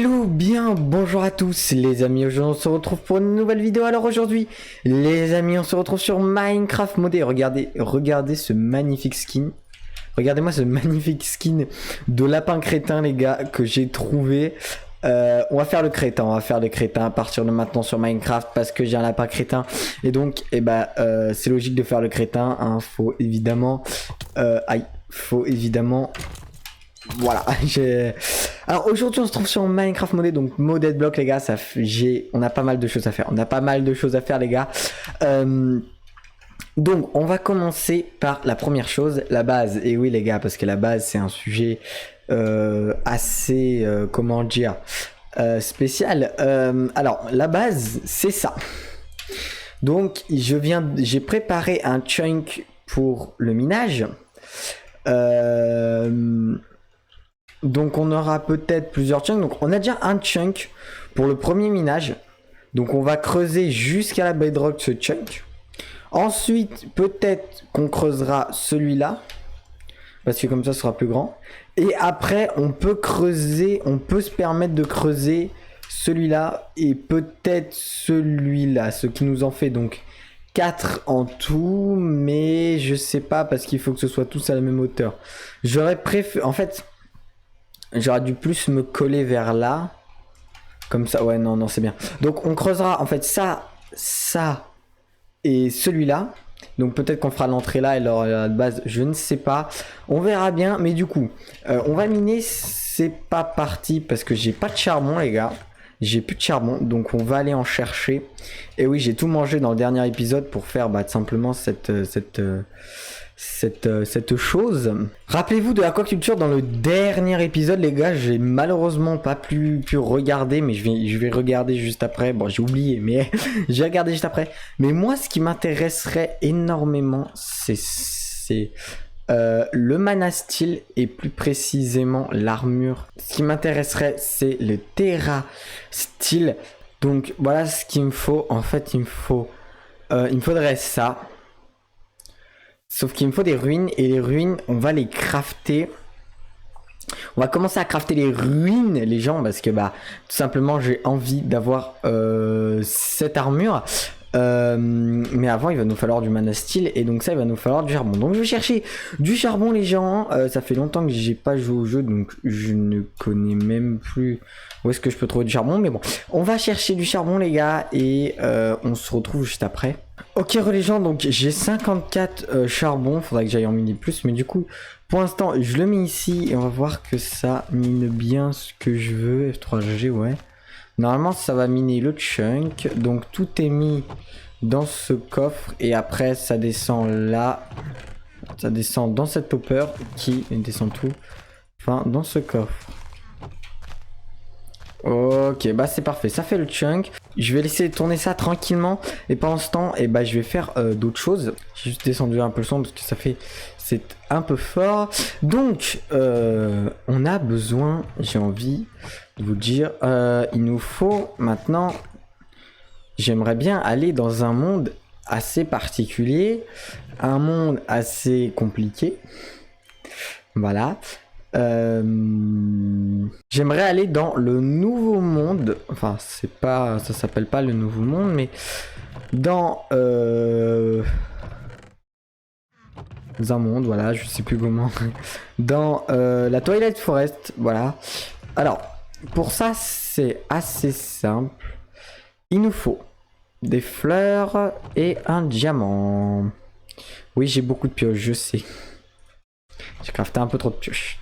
Hello, bien, bonjour à tous les amis, aujourd'hui on se retrouve pour une nouvelle vidéo. Alors aujourd'hui, les amis, on se retrouve sur Minecraft modé. Regardez ce magnifique skin. Regardez-moi ce magnifique skin de lapin crétin, les gars, que j'ai trouvé. On va faire le crétin, à partir de maintenant sur Minecraft parce que j'ai un lapin crétin. Et donc, c'est logique de faire le crétin, hein. Faut évidemment... Voilà, alors aujourd'hui on se trouve sur Minecraft modé, donc moded block les gars, on a pas mal de choses à faire, les gars. Donc on va commencer par la première chose, la base. Et oui les gars, parce que la base c'est un sujet assez, comment dire, spécial. Alors la base c'est ça. Donc j'ai préparé un chunk pour le minage. Donc on aura peut-être plusieurs chunks. Donc on a déjà un chunk pour le premier minage. Donc on va creuser jusqu'à la bedrock ce chunk. Ensuite peut-être qu'on creusera celui-là, parce que comme ça ce sera plus grand. Et après on peut creuser, on peut se permettre de creuser celui-là et peut-être celui-là. Ce qui nous en fait donc 4 en tout. Mais je sais pas, parce qu'il faut que ce soit tous à la même hauteur. J'aurais préféré... En fait... J'aurais dû plus me coller vers là. Comme ça. Ouais, non, c'est bien. Donc, on creusera en fait ça et celui-là. Donc, peut-être qu'on fera l'entrée là et la base, je ne sais pas. On verra bien. Mais du coup, on va miner. C'est pas parti parce que j'ai pas de charbon, les gars. J'ai plus de charbon. Donc, on va aller en chercher. Et oui, j'ai tout mangé dans le dernier épisode pour faire tout simplement cette chose. Rappelez-vous de l'aquaculture dans le dernier épisode, les gars. J'ai malheureusement pas pu regarder, mais je vais regarder juste après. Bon, j'ai oublié, mais j'ai regardé juste après. Mais moi, ce qui m'intéresserait énormément, c'est le mana steel et plus précisément l'armure. Ce qui m'intéresserait, c'est le terra steel. Donc voilà ce qu'il me faut. En fait, il me faudrait ça. Sauf qu'il me faut des ruines, et les ruines, on va les crafter. On va commencer à crafter les ruines, les gens, parce que tout simplement j'ai envie d'avoir cette armure. Mais avant il va nous falloir du mana steel, et donc ça il va nous falloir du charbon. Donc je vais chercher du charbon, les gens. Ça fait longtemps que j'ai pas joué au jeu, donc je ne connais même plus où est-ce que je peux trouver du charbon. Mais bon, on va chercher du charbon, les gars, et on se retrouve juste après. Ok les gens, donc j'ai 54 charbon, faudrait que j'aille en miner plus, mais du coup pour l'instant je le mets ici et on va voir que ça mine bien ce que je veux. F3G, ouais, normalement ça va miner le chunk. Donc tout est mis dans ce coffre et après ça descend là, ça descend dans cette hopper qui descend tout, enfin dans ce coffre. Ok, c'est parfait, ça fait le chunk. Je vais laisser tourner ça tranquillement. Et pendant ce temps, je vais faire d'autres choses. J'ai juste descendu un peu le son parce que c'est un peu fort. Donc, on a besoin, j'ai envie de vous dire, il nous faut maintenant... J'aimerais bien aller dans un monde assez particulier. Un monde assez compliqué. Voilà. J'aimerais aller dans le nouveau monde. Enfin, ça s'appelle pas le nouveau monde, mais dans un monde, voilà, je sais plus comment. Dans la Twilight Forest, voilà. Alors, pour ça, c'est assez simple. Il nous faut des fleurs et un diamant. Oui, j'ai beaucoup de pioches, je sais. J'ai crafté un peu trop de pioches.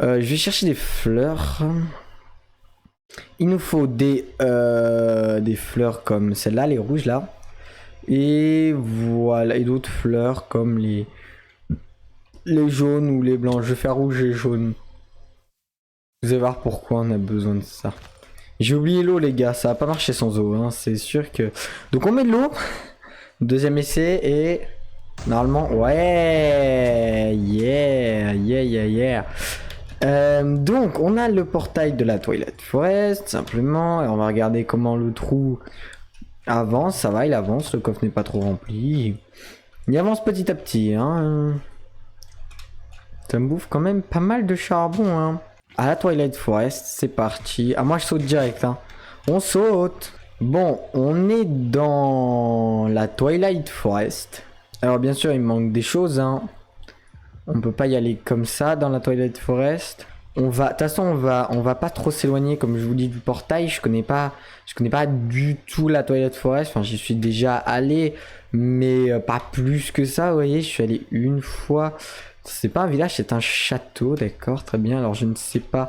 Je vais chercher des fleurs. Il nous faut des fleurs comme celle-là, les rouges là. Et voilà, et d'autres fleurs comme les jaunes ou les blancs. Je vais faire rouge et jaune. Vous allez voir pourquoi on a besoin de ça. J'ai oublié l'eau, les gars, ça va pas marcher sans eau, hein, c'est sûr que... Donc on met de l'eau. Deuxième essai et... Normalement, ouais, yeah. Donc, on a le portail de la Twilight Forest, simplement, et on va regarder comment le trou avance. Ça va, il avance, le coffre n'est pas trop rempli. Il avance petit à petit, hein. Ça me bouffe quand même pas mal de charbon, hein. à la Twilight Forest. C'est parti. Ah, moi je saute direct, hein. On saute. Bon, on est dans la Twilight Forest. Alors bien sûr, il me manque des choses, hein. On peut pas y aller comme ça dans la Twilight Forest. De toute façon, on va pas trop s'éloigner, comme je vous dis, du portail. Je connais pas du tout la Twilight Forest. Enfin, j'y suis déjà allé, mais pas plus que ça. Vous voyez, je suis allé une fois. C'est pas un village, c'est un château, d'accord, très bien. Alors, je ne sais pas.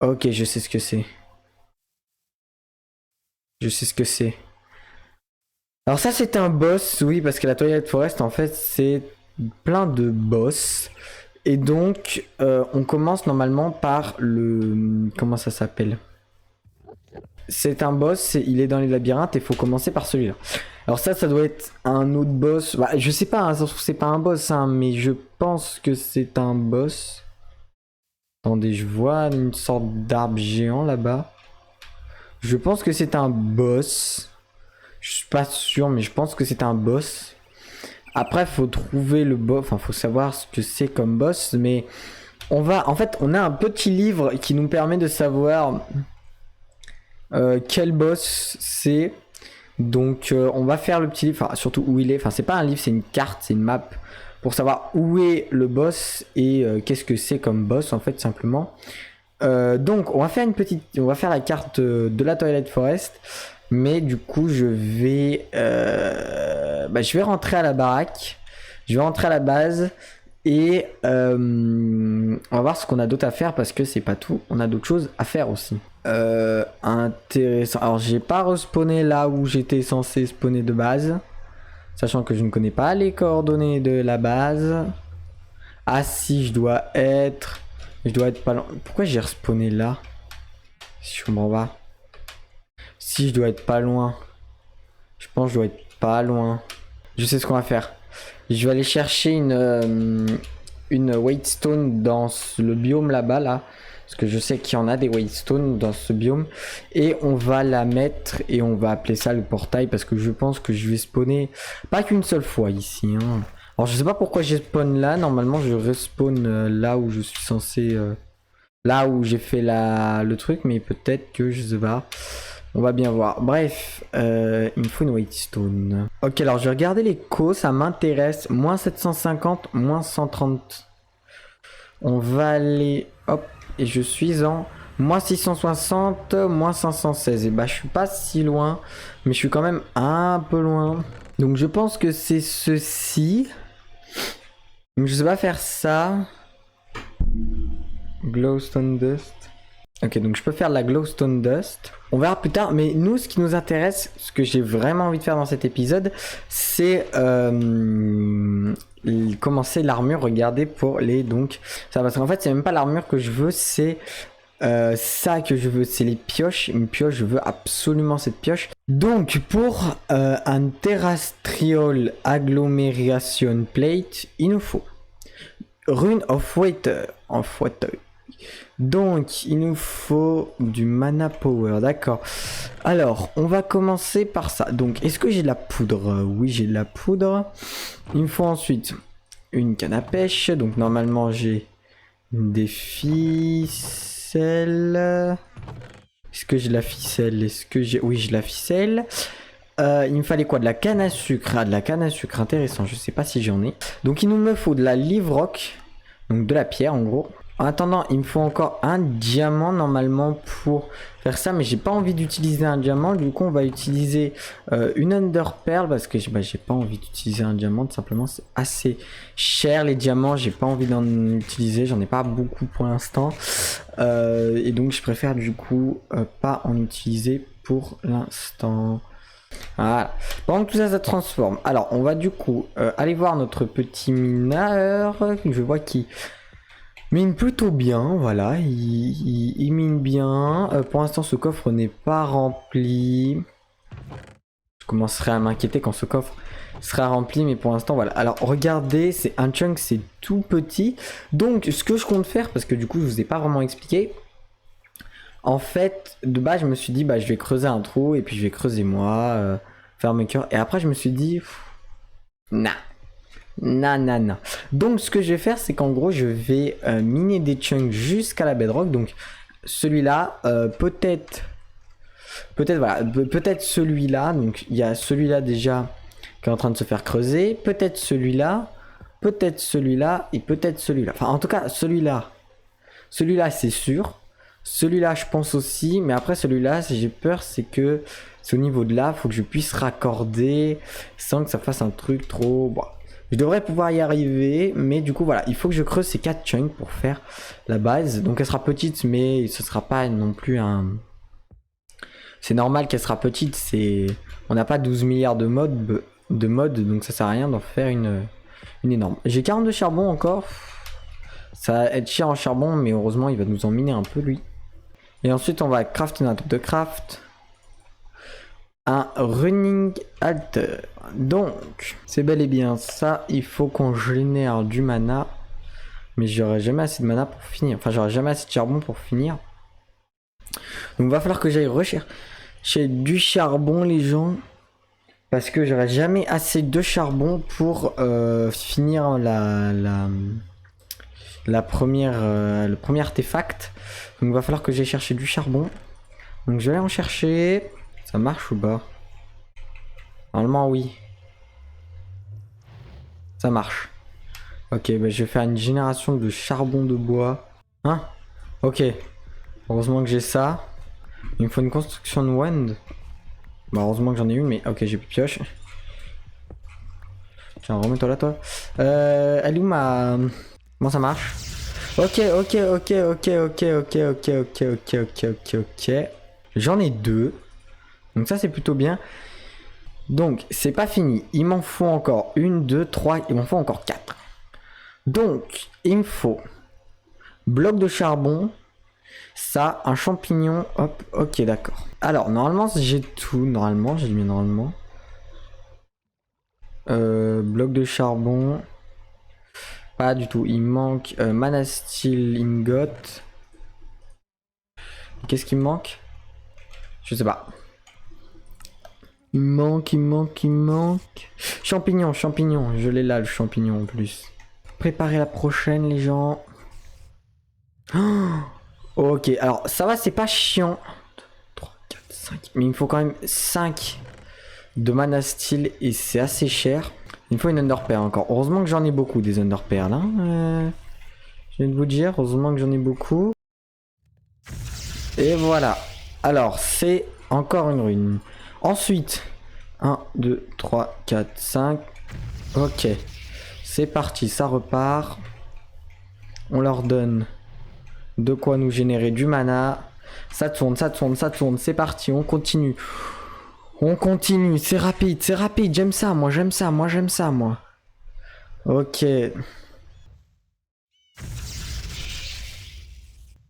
Ok, je sais ce que c'est. Je sais ce que c'est. Alors ça, c'est un boss, oui, parce que la Twilight Forest, en fait, c'est plein de boss. Et donc, on commence normalement par le... Comment ça s'appelle? C'est un boss, il est dans les labyrinthes et il faut commencer par celui-là. Alors ça doit être un autre boss. Bah, je sais pas, hein, ça se trouve c'est pas un boss, hein, mais je pense que c'est un boss. Attendez, je vois une sorte d'arbre géant là-bas. Je pense que c'est un boss. Je suis pas sûr, mais je pense que c'est un boss. Après, faut trouver le boss. Enfin, faut savoir ce que c'est comme boss. Mais on va. En fait, on a un petit livre qui nous permet de savoir quel boss c'est. Donc, on va faire le petit livre. Enfin, surtout où il est. Enfin, c'est pas un livre, c'est une carte, c'est une map. Pour savoir où est le boss et qu'est-ce que c'est comme boss, en fait, simplement. Donc, on va faire une petite. On va faire la carte de la Twilight Forest. Mais du coup, je vais rentrer à la baraque. Je vais rentrer à la base. Et on va voir ce qu'on a d'autre à faire parce que c'est pas tout. On a d'autres choses à faire aussi. Intéressant. Alors, j'ai pas respawné là où j'étais censé spawner de base. Sachant que je ne connais pas les coordonnées de la base. Ah si, je dois être pas loin. Pourquoi j'ai respawné là? Si je comprends pas. Si je dois être pas loin. Je pense que je dois être pas loin. Je sais ce qu'on va faire. Je vais aller chercher une Waitstone dans le biome là-bas là. Parce que je sais qu'il y en a des Waitstone dans ce biome. Et on va la mettre et on va appeler ça le portail. Parce que je pense que je vais spawner pas qu'une seule fois ici. Hein. Alors je sais pas pourquoi j'ai spawn là. Normalement je respawn là où je suis censé... là où j'ai fait le truc. Mais peut-être que je sais pas. On va bien voir. Bref, il me faut une Waitstone. Ok, alors je vais regarder les co, ça m'intéresse. Moins 750, moins 130. On va aller... Hop, et je suis en moins 660, moins 516. Et bah, je suis pas si loin, mais je suis quand même un peu loin. Donc je pense que c'est ceci. Donc je sais pas faire ça. Glowstone Dust. Ok, donc je peux faire la Glowstone Dust. On verra plus tard, mais nous, ce qui nous intéresse, ce que j'ai vraiment envie de faire dans cet épisode, c'est commencer l'armure. Regardez pour les... Donc, ça, parce qu'en fait, c'est même pas l'armure que je veux, c'est ça que je veux, c'est les pioches. Une pioche, je veux absolument cette pioche. Donc, pour un Terrestrial Agglomeration Plate, il nous faut Rune of Water. Donc, il nous faut du mana power, d'accord. Alors, on va commencer par ça. Donc, est-ce que j'ai de la poudre? Oui, j'ai de la poudre. Il me faut ensuite une canne à pêche. Donc, normalement, j'ai des ficelles. Est-ce que j'ai de la ficelle? Est-ce que j'ai... Oui, j'ai de la ficelle. Il me fallait quoi? De la canne à sucre. Ah, de la canne à sucre, intéressant. Je sais pas si j'en ai. Donc, il nous me faut de la live rock. Donc, de la pierre, en gros. En attendant, il me faut encore un diamant normalement pour faire ça, mais j'ai pas envie d'utiliser un diamant. Du coup, on va utiliser une Ender Pearl parce que j'ai pas envie d'utiliser un diamant. Tout simplement, c'est assez cher les diamants. J'ai pas envie d'en utiliser. J'en ai pas beaucoup pour l'instant. Et donc, je préfère du coup pas en utiliser pour l'instant. Voilà. Pendant que tout ça, ça transforme. Alors, on va du coup aller voir notre petit mineur. Je vois qu'il mine plutôt bien, voilà, il mine bien. Pour l'instant, ce coffre n'est pas rempli. Je commencerai à m'inquiéter quand ce coffre sera rempli, mais pour l'instant, voilà. Alors, regardez, c'est un chunk, c'est tout petit. Donc, ce que je compte faire, parce que du coup, je vous ai pas vraiment expliqué. En fait, de base, je me suis dit, bah, je vais creuser un trou, et puis je vais creuser moi, faire mes cœurs. Et après, je me suis dit, nah. Nanana. Donc ce que je vais faire, c'est qu'en gros, je vais miner des chunks jusqu'à la bedrock. Donc celui-là, peut-être voilà, peut-être celui-là. Donc il y a celui-là déjà qui est en train de se faire creuser. Peut-être celui-là et peut-être celui-là. Enfin, en tout cas, celui-là c'est sûr. Celui-là, je pense aussi. Mais après, celui-là, si j'ai peur, c'est que c'est au niveau de là, faut que je puisse raccorder sans que ça fasse un truc trop. Bon. Je devrais pouvoir y arriver, mais du coup, voilà, il faut que je creuse ces 4 chunks pour faire la base. Donc, elle sera petite, mais ce sera pas non plus un. C'est normal qu'elle sera petite. On n'a pas 12 milliards de modes, donc ça sert à rien d'en faire une énorme. J'ai 42 charbon encore. Ça va être cher en charbon, mais heureusement, il va nous en miner un peu, lui. Et ensuite, on va crafter notre de craft. Un running alter. Donc, c'est bel et bien ça. Il faut qu'on génère du mana. Mais j'aurai jamais assez de mana pour finir. Enfin, j'aurai jamais assez de charbon pour finir. Donc, il va falloir que j'aille rechercher du charbon, les gens. Parce que j'aurai jamais assez de charbon pour finir le premier artefact. Donc, il va falloir que j'aille chercher du charbon. Donc, je vais aller en chercher. Ça marche ou pas? Normalement, oui. Ça marche. Ok, bah, je vais faire une génération de charbon de bois. Hein? Ok. Heureusement que j'ai ça. Il me faut une construction de wand. Bah, heureusement que j'en ai une, mais ok, j'ai plus de pioche. Tiens, remets-toi là, toi. Elle est où ma. Bon, ça marche. Ok. J'en ai 2. Donc, ça, c'est plutôt bien. Donc, c'est pas fini. Il m'en faut encore 1, 2, 3. Il m'en faut encore 4. Donc, il me faut bloc de charbon. Ça, un champignon. Hop, ok, d'accord. Alors, normalement, j'ai tout. Normalement, j'ai mis normalement. Bloc de charbon. Pas du tout. Il manque mana steel ingot. Qu'est-ce qui me manque? Je sais pas. Il manque. Champignon. Je l'ai là, le champignon en plus. Préparez la prochaine, les gens. Oh, ok, alors ça va, c'est pas chiant. 2, 3, 4, 5. Mais il me faut quand même 5 de mana steel et c'est assez cher. Il me faut une underpair encore. Heureusement que j'en ai beaucoup des underpairs là. Je viens de vous dire, heureusement que j'en ai beaucoup. Et voilà. Alors, c'est encore une rune. Ensuite, 1, 2, 3, 4, 5. Ok. C'est parti, ça repart. On leur donne de quoi nous générer du mana. Ça tourne. C'est parti, on continue. C'est rapide. J'aime ça, moi. Ok.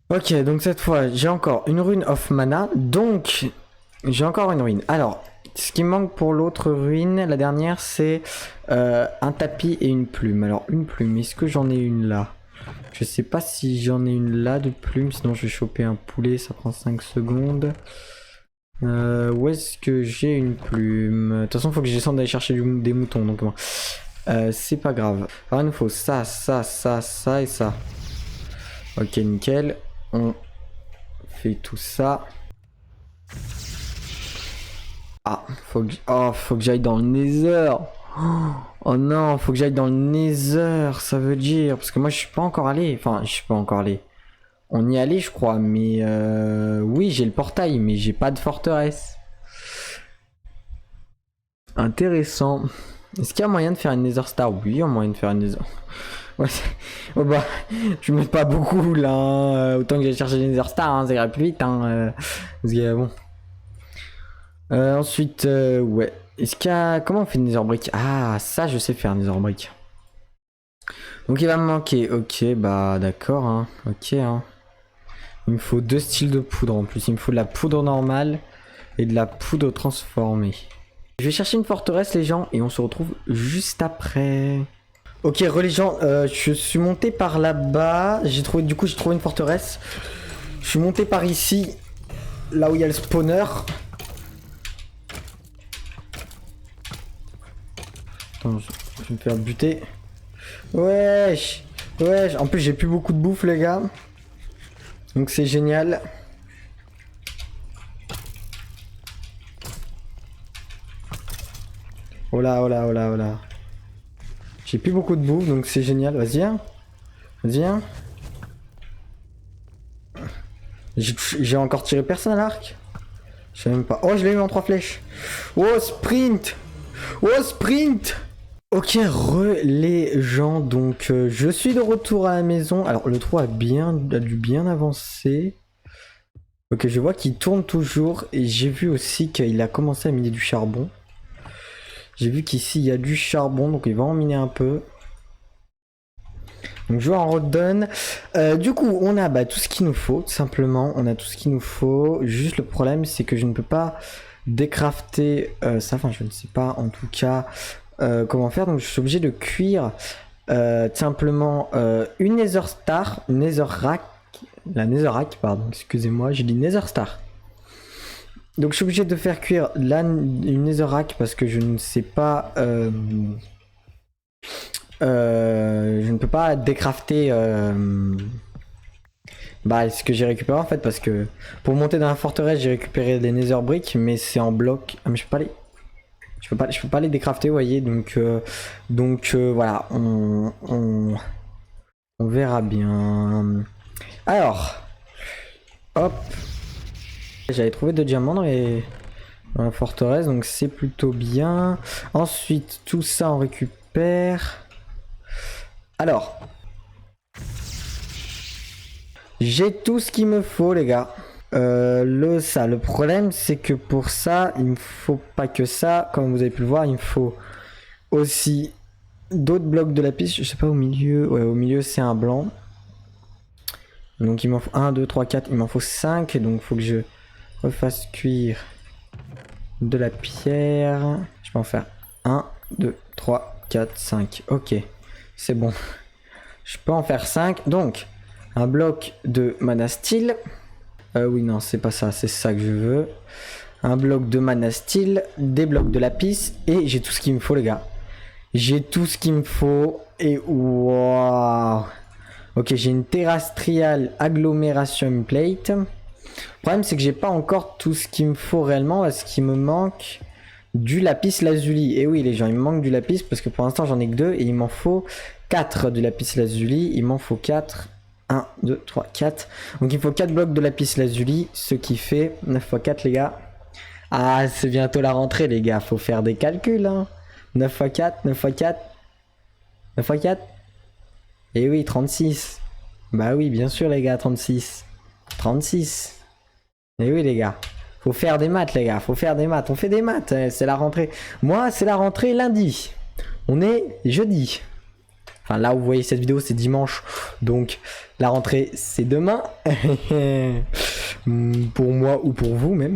Ok, donc cette fois, j'ai encore une rune of mana. Donc, j'ai encore une rune. Alors, ce qui me manque pour l'autre ruine, la dernière, c'est un tapis et une plume. Alors, une plume, est-ce que j'en ai une là? Je sais pas si j'en ai une là de plume, sinon je vais choper un poulet, ça prend 5 secondes. Où est-ce que j'ai une plume? De toute façon, il faut que je descende d'aller chercher des moutons, donc bon. C'est pas grave. Alors, il nous faut ça et ça. Ok, nickel. On fait tout ça. Ah, faut que j'aille dans le Nether. Oh non, faut que j'aille dans le Nether, ça veut dire. Parce que moi, je suis pas encore allé. Enfin, je suis pas encore allé. On y allait, je crois. Mais oui, j'ai le portail, mais j'ai pas de forteresse. Intéressant. Est-ce qu'il y a moyen de faire une Nether Star? Oui, il y a moyen de faire une Nether. Ouais, oh bah, je me mets pas beaucoup là. Hein. Autant que j'aille chercher les Nether Star, hein, ça ira plus vite. Hein, parce que bon. Ensuite, ouais. Est-ce qu'il y a. Comment on fait une Nether Brick? Ah, ça, je sais faire une Nether Brick. Donc il va me manquer. Ok, bah d'accord. Hein. Ok. Hein. Il me faut 2 styles de poudre en plus. Il me faut de la poudre normale et de la poudre transformée. Je vais chercher une forteresse, les gens, et on se retrouve juste après. Ok, les gens, je suis monté par là-bas. J'ai trouvé une forteresse. Je suis monté par ici, là où il y a le spawner. Attends, je vais me faire buter. Wesh. Wesh. En plus, j'ai plus beaucoup de bouffe, les gars. Donc, c'est génial. Oh là, oh là, oh là, oh là. J'ai plus beaucoup de bouffe, donc c'est génial. Vas-y, hein. Vas-y, hein. J'ai encore tiré personne à l'arc. Je sais même pas. Oh, je l'ai eu en 3 flèches. Oh, sprint. Oh, sprint. Ok, les gens, donc je suis de retour à la maison. Alors, le trou a dû bien avancer. Ok, je vois qu'il tourne toujours. Et j'ai vu aussi qu'il a commencé à miner du charbon. J'ai vu qu'ici il y a du charbon, donc il va en miner un peu. Donc je vais en redonne. Du coup, on a tout ce qu'il nous faut, tout simplement. On a tout ce qu'il nous faut. Juste le problème, c'est que je ne peux pas décrafter ça. Enfin, je ne sais pas en tout cas comment faire. Donc je suis obligé de cuire tout simplement une Nether Star, une Nether Rack. La Nether Rack, pardon, excusez-moi, j'ai dit Nether Star. Donc je suis obligé de faire cuire une Netherrack parce que je ne sais pas... je ne peux pas décrafter ce que j'ai récupéré en fait, parce que pour monter dans la forteresse j'ai récupéré des Nether Bricks, mais c'est en bloc. Ah mais je peux pas les décrafter, vous voyez, donc voilà, on verra bien. Alors, hop. J'avais trouvé 2 diamants dans la forteresse, donc c'est plutôt bien. Ensuite, tout ça on récupère. Alors, j'ai tout ce qu'il me faut, les gars. Le problème, c'est que pour ça, il me faut pas que ça. Comme vous avez pu le voir, il me faut aussi d'autres blocs de lapis. Je sais pas, au milieu. Ouais, au milieu, c'est un blanc. Donc, il m'en faut 1, 2, 3, 4. Il m'en faut 5. Donc, il faut que je refasse cuire de la pierre. Je peux en faire 1, 2, 3, 4, 5. Ok, c'est bon. Je peux en faire 5. Donc, un bloc de mana steel. Oui, non, c'est pas ça. C'est ça que je veux. Un bloc de mana steel. Des blocs de lapis. Et j'ai tout ce qu'il me faut, les gars. J'ai tout ce qu'il me faut. Et waouh. Ok, j'ai une terrestrial agglomération plate. Le problème, c'est que j'ai pas encore tout ce qu'il me faut réellement, parce qu'il me manque du lapis lazuli. Et oui, les gens, il me manque du lapis parce que pour l'instant, j'en ai que 2 et il m'en faut 4 de lapis lazuli. Il m'en faut 4. 1, 2, 3, 4. Donc, il faut 4 blocs de lapis lazuli, ce qui fait 9 x 4, les gars. Ah, c'est bientôt la rentrée, les gars. Faut faire des calculs, hein. 9 x 4, 9 x 4. 9 x 4. Et oui, 36. Bah oui, bien sûr, les gars, 36. 36. Et oui, les gars. Faut faire des maths, les gars. Faut faire des maths. On fait des maths. C'est la rentrée. Moi, c'est la rentrée lundi. On est jeudi. Enfin, là où vous voyez cette vidéo, c'est dimanche. Donc, la rentrée, c'est demain. Pour moi ou pour vous, même.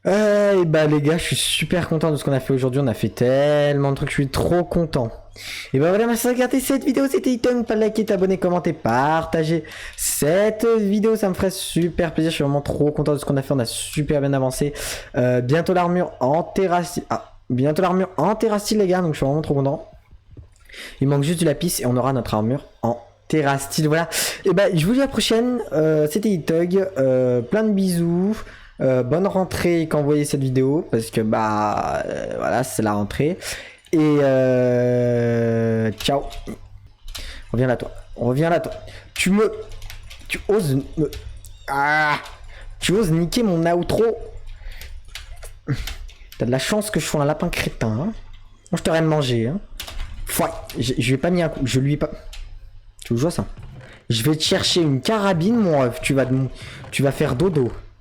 Et bah, les gars, je suis super content de ce qu'on a fait aujourd'hui. On a fait tellement de trucs. Je suis trop content. Et bah voilà, merci d'avoir regardé cette vidéo, c'était Ethan, pas de liker, t'abonner, commenter, partager cette vidéo, ça me ferait super plaisir, je suis vraiment trop content de ce qu'on a fait, on a super bien avancé. Bientôt l'armure en terracile, bientôt l'armure en terracile, les gars, donc je suis vraiment trop content. Il manque juste du lapis et on aura notre armure en terracile, voilà. Et bah je vous dis à la prochaine, c'était Itug, plein de bisous. Bonne rentrée quand vous voyez cette vidéo, parce que voilà, c'est la rentrée. Et ciao. Reviens là, toi. Reviens là, toi. Tu oses me... Ah, tu oses niquer mon outro. T'as de la chance que je sois un lapin crétin. Hein. Moi, je t'aurais mangé. Hein. Je lui ai pas mis un coup. Je lui ai pas... Tu vois ça? Je vais te chercher une carabine, mon ref. Tu vas faire dodo.